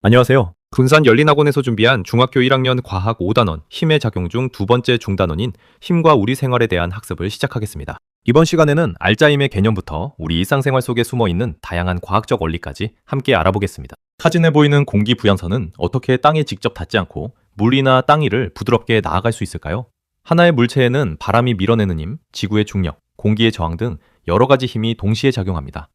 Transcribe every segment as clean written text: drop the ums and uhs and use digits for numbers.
안녕하세요. 군산 열린학원에서 준비한 중학교 1학년 과학 5단원 힘의 작용 중 두 번째 중단원인 힘과 우리 생활에 대한 학습을 시작하겠습니다. 이번 시간에는 알짜임의 개념부터 우리 일상생활 속에 숨어있는 다양한 과학적 원리까지 함께 알아보겠습니다. 사진에 보이는 공기 부양선은 어떻게 땅에 직접 닿지 않고 물이나 땅 위를 부드럽게 나아갈 수 있을까요? 하나의 물체에는 바람이 밀어내는 힘, 지구의 중력, 공기의 저항 등 여러 가지 힘이 동시에 작용합니다.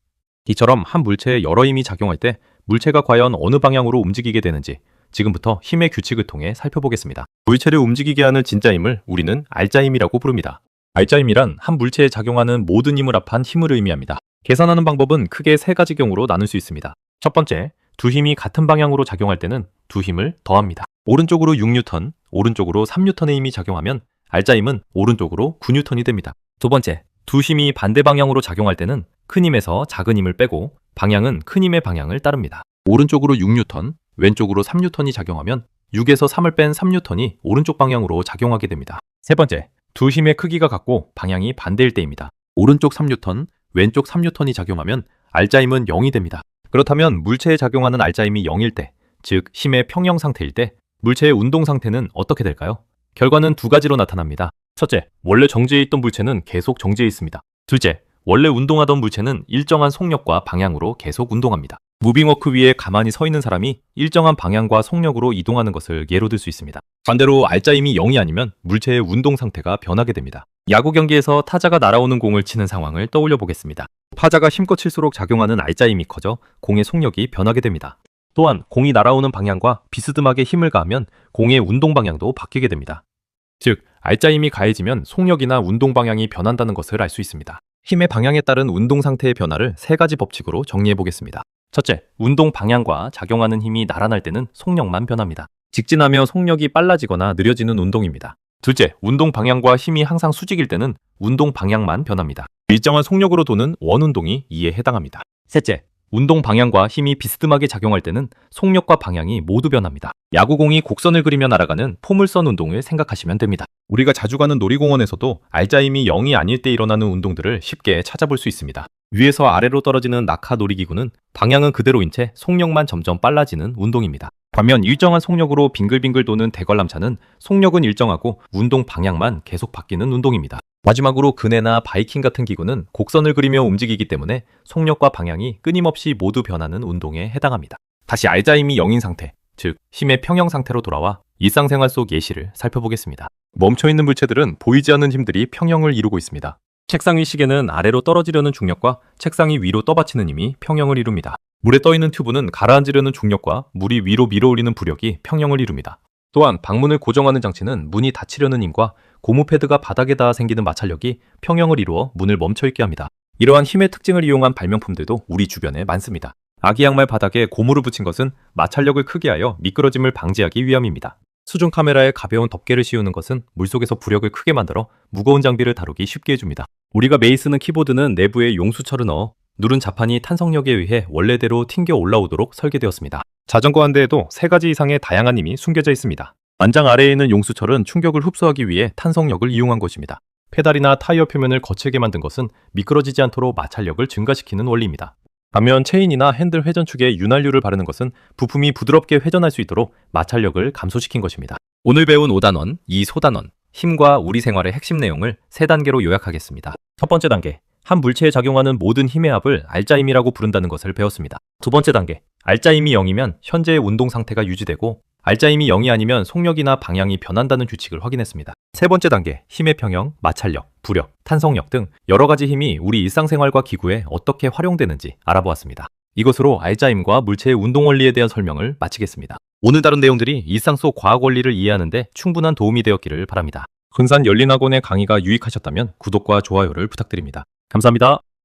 이처럼 한 물체에 여러 힘이 작용할 때 물체가 과연 어느 방향으로 움직이게 되는지 지금부터 힘의 규칙을 통해 살펴보겠습니다. 물체를 움직이게 하는 진짜 힘을 우리는 알짜힘이라고 부릅니다. 알짜힘이란 한 물체에 작용하는 모든 힘을 합한 힘을 의미합니다. 계산하는 방법은 크게 세 가지 경우로 나눌 수 있습니다. 첫 번째, 두 힘이 같은 방향으로 작용할 때는 두 힘을 더합니다. 오른쪽으로 6뉴턴, 오른쪽으로 3뉴턴의 힘이 작용하면 알짜힘은 오른쪽으로 9뉴턴이 됩니다. 두 번째, 두 힘이 반대 방향으로 작용할 때는 큰 힘에서 작은 힘을 빼고 방향은 큰 힘의 방향을 따릅니다. 오른쪽으로 6뉴턴, 왼쪽으로 3뉴턴이 작용하면 6에서 3을 뺀 3뉴턴이 오른쪽 방향으로 작용하게 됩니다. 세 번째, 두 힘의 크기가 같고 방향이 반대일 때입니다. 오른쪽 3뉴턴, 왼쪽 3뉴턴이 작용하면 알짜힘은 0이 됩니다. 그렇다면 물체에 작용하는 알짜힘이 0일 때, 즉 힘의 평형 상태일 때 물체의 운동 상태는 어떻게 될까요? 결과는 두 가지로 나타납니다. 첫째, 원래 정지해 있던 물체는 계속 정지해 있습니다. 둘째, 원래 운동하던 물체는 일정한 속력과 방향으로 계속 운동합니다. 무빙워크 위에 가만히 서 있는 사람이 일정한 방향과 속력으로 이동하는 것을 예로 들 수 있습니다. 반대로 알짜힘이 0이 아니면 물체의 운동 상태가 변하게 됩니다. 야구 경기에서 타자가 날아오는 공을 치는 상황을 떠올려 보겠습니다. 타자가 힘껏 칠수록 작용하는 알짜힘이 커져 공의 속력이 변하게 됩니다. 또한 공이 날아오는 방향과 비스듬하게 힘을 가하면 공의 운동 방향도 바뀌게 됩니다. 즉, 알짜힘이 가해지면 속력이나 운동 방향이 변한다는 것을 알 수 있습니다. 힘의 방향에 따른 운동 상태의 변화를 세 가지 법칙으로 정리해 보겠습니다. 첫째, 운동 방향과 작용하는 힘이 나란할 때는 속력만 변합니다. 직진하며 속력이 빨라지거나 느려지는 운동입니다. 둘째, 운동 방향과 힘이 항상 수직일 때는 운동 방향만 변합니다. 일정한 속력으로 도는 원운동이 이에 해당합니다. 셋째, 운동 방향과 힘이 비스듬하게 작용할 때는 속력과 방향이 모두 변합니다. 야구공이 곡선을 그리며 날아가는 포물선 운동을 생각하시면 됩니다. 우리가 자주 가는 놀이공원에서도 알짜힘이 0이 아닐 때 일어나는 운동들을 쉽게 찾아볼 수 있습니다. 위에서 아래로 떨어지는 낙하 놀이기구는 방향은 그대로인 채 속력만 점점 빨라지는 운동입니다. 반면 일정한 속력으로 빙글빙글 도는 대관람차는 속력은 일정하고 운동 방향만 계속 바뀌는 운동입니다. 마지막으로 그네나 바이킹 같은 기구는 곡선을 그리며 움직이기 때문에 속력과 방향이 끊임없이 모두 변하는 운동에 해당합니다. 다시 알짜힘이 0인 상태, 즉 힘의 평형 상태로 돌아와 일상생활 속 예시를 살펴보겠습니다. 멈춰있는 물체들은 보이지 않는 힘들이 평형을 이루고 있습니다. 책상 위 시계는 아래로 떨어지려는 중력과 책상이 위로 떠받치는 힘이 평형을 이룹니다. 물에 떠있는 튜브는 가라앉으려는 중력과 물이 위로 밀어올리는 부력이 평형을 이룹니다. 또한 방문을 고정하는 장치는 문이 닫히려는 힘과 고무 패드가 바닥에 닿아 생기는 마찰력이 평형을 이루어 문을 멈춰있게 합니다. 이러한 힘의 특징을 이용한 발명품들도 우리 주변에 많습니다. 아기 양말 바닥에 고무를 붙인 것은 마찰력을 크게 하여 미끄러짐을 방지하기 위함입니다. 수중 카메라에 가벼운 덮개를 씌우는 것은 물속에서 부력을 크게 만들어 무거운 장비를 다루기 쉽게 해줍니다. 우리가 매일 쓰는 키보드는 내부에 용수철을 넣어 누른 자판이 탄성력에 의해 원래대로 튕겨 올라오도록 설계되었습니다. 자전거 한 대에도 3가지 이상의 다양한 힘이 숨겨져 있습니다. 안장 아래에 있는 용수철은 충격을 흡수하기 위해 탄성력을 이용한 것입니다. 페달이나 타이어 표면을 거칠게 만든 것은 미끄러지지 않도록 마찰력을 증가시키는 원리입니다. 반면 체인이나 핸들 회전축에 윤활유를 바르는 것은 부품이 부드럽게 회전할 수 있도록 마찰력을 감소시킨 것입니다. 오늘 배운 5단원, 2소단원, 힘과 우리 생활의 핵심 내용을 3단계로 요약하겠습니다. 첫 번째 단계, 한 물체에 작용하는 모든 힘의 합을 알짜힘이라고 부른다는 것을 배웠습니다. 두 번째 단계, 알짜힘이 0이면 현재의 운동 상태가 유지되고 알짜힘이 0이 아니면 속력이나 방향이 변한다는 규칙을 확인했습니다. 세 번째 단계, 힘의 평형, 마찰력, 부력, 탄성력 등 여러 가지 힘이 우리 일상생활과 기구에 어떻게 활용되는지 알아보았습니다. 이것으로 알짜힘과 물체의 운동 원리에 대한 설명을 마치겠습니다. 오늘 다룬 내용들이 일상 속 과학 원리를 이해하는 데 충분한 도움이 되었기를 바랍니다. 군산 열린학원의 강의가 유익하셨다면 구독과 좋아요를 부탁드립니다. 감사합니다.